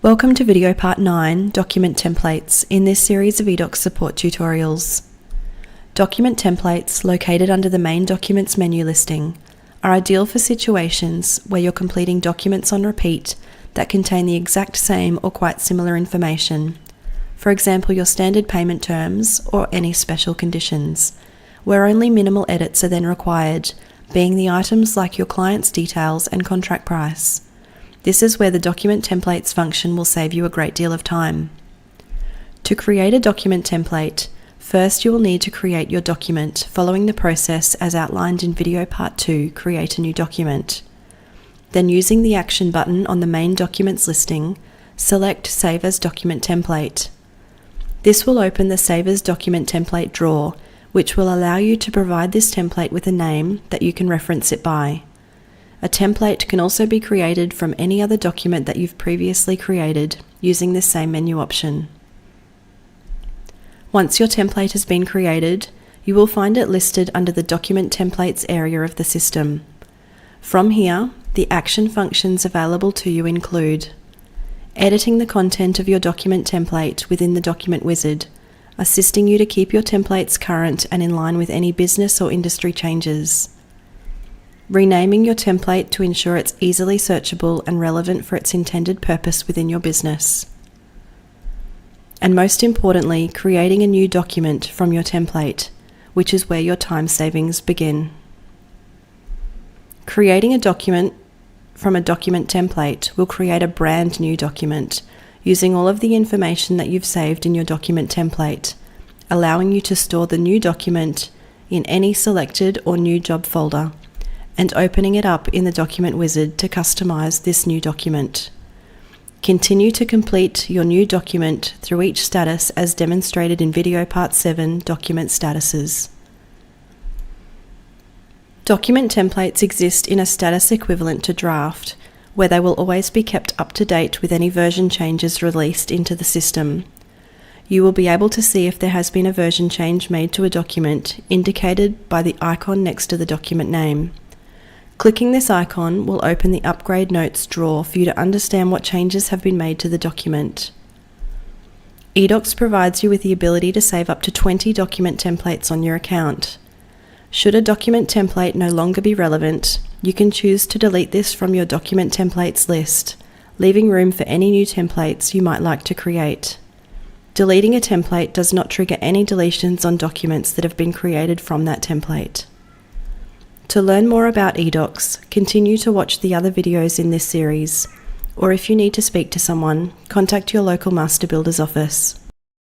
Welcome to video part 9, Document Templates, in this series of eDocs support tutorials. Document templates, located under the main documents menu listing, are ideal for situations where you're completing documents on repeat that contain the exact same or quite similar information. For example, your standard payment terms or any special conditions, where only minimal edits are then required, being the items like your client's details and contract price. This is where the document templates function will save you a great deal of time. To create a document template, first you will need to create your document following the process as outlined in video part 2, Create a New Document. Then using the action button on the main documents listing, select Save as Document Template. This will open the Save as Document Template drawer, which will allow you to provide this template with a name that you can reference it by. A template can also be created from any other document that you've previously created using this same menu option. Once your template has been created, you will find it listed under the Document Templates area of the system. From here, the action functions available to you include editing the content of your document template within the document wizard, assisting you to keep your templates current and in line with any business or industry changes. Renaming your template to ensure it's easily searchable and relevant for its intended purpose within your business. And most importantly, creating a new document from your template, which is where your time savings begin. Creating a document from a document template will create a brand new document using all of the information that you've saved in your document template, allowing you to store the new document in any selected or new job folder, and opening it up in the document wizard to customize this new document. Continue to complete your new document through each status as demonstrated in video part 7, Document Statuses. Document templates exist in a status equivalent to draft, where they will always be kept up to date with any version changes released into the system. You will be able to see if there has been a version change made to a document, indicated by the icon next to the document name. Clicking this icon will open the Upgrade Notes drawer for you to understand what changes have been made to the document. eDocs provides you with the ability to save up to 20 document templates on your account. Should a document template no longer be relevant, you can choose to delete this from your document templates list, leaving room for any new templates you might like to create. Deleting a template does not trigger any deletions on documents that have been created from that template. To learn more about eDocs, continue to watch the other videos in this series, or if you need to speak to someone, contact your local Master Builder's office.